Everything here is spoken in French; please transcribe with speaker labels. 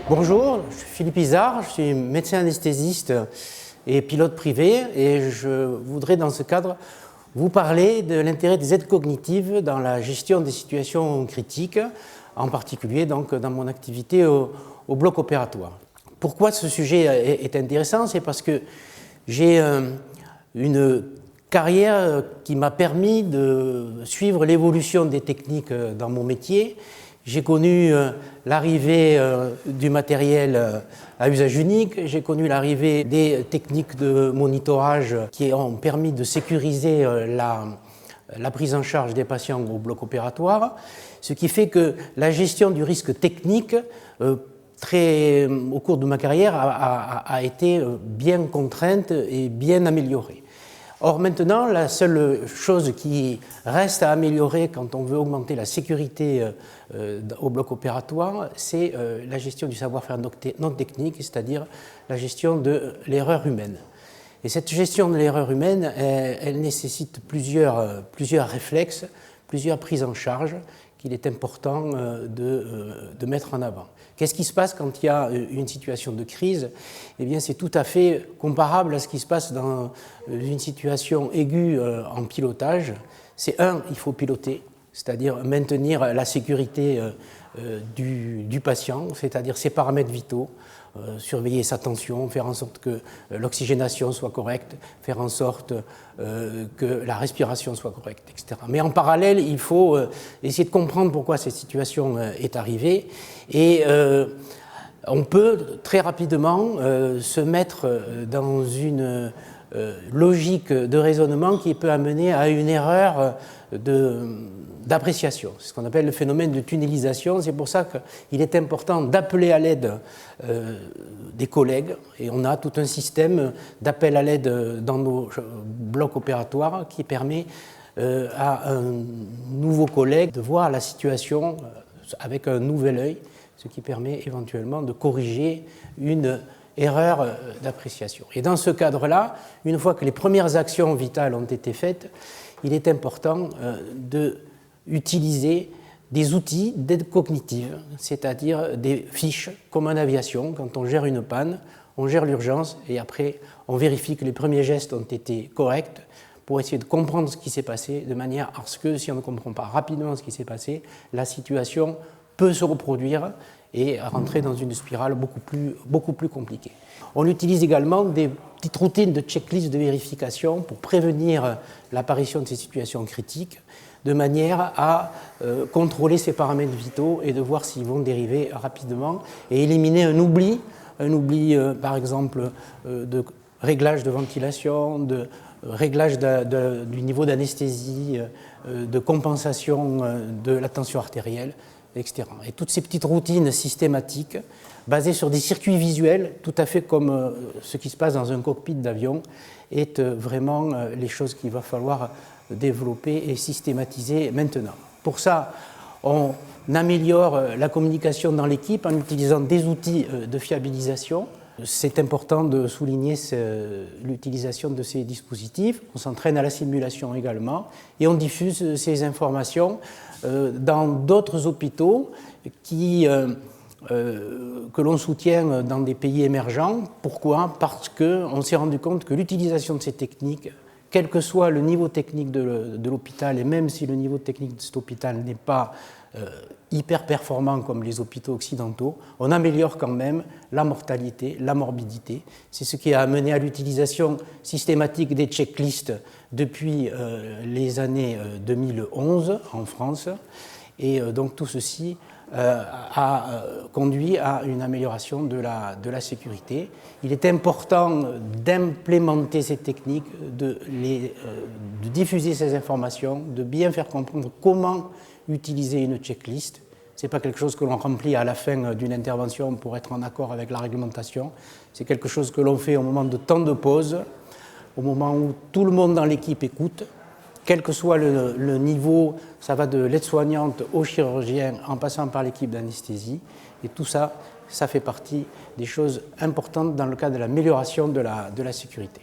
Speaker 1: Bonjour, je suis Philippe Izard, je suis médecin anesthésiste et pilote privé et je voudrais dans ce cadre vous parler de l'intérêt des aides cognitives dans la gestion des situations critiques, en particulier donc dans mon activité au bloc opératoire. Pourquoi ce sujet est intéressant? C'est parce que j'ai une carrière qui m'a permis de suivre l'évolution des techniques dans mon métier. J'ai connu l'arrivée du matériel à usage unique, j'ai connu l'arrivée des techniques de monitorage qui ont permis de sécuriser la prise en charge des patients au bloc opératoire, ce qui fait que la gestion du risque technique au cours de ma carrière a été bien contrainte et bien améliorée. Or maintenant, la seule chose qui reste à améliorer quand on veut augmenter la sécurité au bloc opératoire, c'est la gestion du savoir-faire non technique, c'est-à-dire la gestion de l'erreur humaine. Et cette gestion de l'erreur humaine, elle nécessite plusieurs réflexes, plusieurs prises en charge qu'il est important de mettre en avant. Qu'est-ce qui se passe quand il y a une situation de crise? Eh bien, c'est tout à fait comparable à ce qui se passe dans une situation aiguë en pilotage. C'est il faut piloter, c'est-à-dire maintenir la sécurité du patient, c'est-à-dire ses paramètres vitaux, surveiller sa tension, faire en sorte que l'oxygénation soit correcte, faire en sorte que la respiration soit correcte, etc. Mais en parallèle, il faut essayer de comprendre pourquoi cette situation est arrivée et on peut très rapidement se mettre dans une logique de raisonnement qui peut amener à une erreur d'appréciation. C'est ce qu'on appelle le phénomène de tunnelisation. C'est pour ça qu'il est important d'appeler à l'aide des collègues. Et on a tout un système d'appel à l'aide dans nos blocs opératoires qui permet à un nouveau collègue de voir la situation avec un nouvel œil, ce qui permet éventuellement de corriger une erreur d'appréciation. Et dans ce cadre-là, une fois que les premières actions vitales ont été faites, il est important d'utiliser des outils d'aide cognitive, c'est-à-dire des fiches comme en aviation. Quand on gère une panne, on gère l'urgence et après on vérifie que les premiers gestes ont été corrects pour essayer de comprendre ce qui s'est passé de manière à ce que si on ne comprend pas rapidement ce qui s'est passé, la situation peut se reproduire et rentrer dans une spirale beaucoup plus compliquée. On utilise également des petites routines de checklist de vérification pour prévenir l'apparition de ces situations critiques, de manière à contrôler ces paramètres vitaux et de voir s'ils vont dériver rapidement et éliminer un oubli par exemple de réglage de ventilation, de réglage du niveau d'anesthésie, de compensation de la tension artérielle, etc. Et toutes ces petites routines systématiques basées sur des circuits visuels, tout à fait comme ce qui se passe dans un cockpit d'avion, est vraiment les choses qu'il va falloir développer et systématiser maintenant. Pour ça, on améliore la communication dans l'équipe en utilisant des outils de fiabilisation. C'est important de souligner l'utilisation de ces dispositifs. On s'entraîne à la simulation également et on diffuse ces informations dans d'autres hôpitaux que l'on soutient dans des pays émergents. Pourquoi? Parce qu'on s'est rendu compte que l'utilisation de ces techniques, quel que soit le niveau technique de l'hôpital, et même si le niveau technique de cet hôpital n'est pas hyper performant comme les hôpitaux occidentaux, on améliore quand même la mortalité, la morbidité. C'est ce qui a amené à l'utilisation systématique des checklists depuis les années 2011 en France. Et donc tout ceci a conduit à une amélioration de la sécurité. Il est important d'implémenter ces techniques, de diffuser ces informations, de bien faire comprendre comment utiliser une checklist. Ce n'est pas quelque chose que l'on remplit à la fin d'une intervention pour être en accord avec la réglementation. C'est quelque chose que l'on fait au moment de temps de pause, au moment où tout le monde dans l'équipe écoute, quel que soit le niveau, ça va de l'aide-soignante au chirurgien en passant par l'équipe d'anesthésie. Et tout ça, ça fait partie des choses importantes dans le cadre de l'amélioration de la sécurité.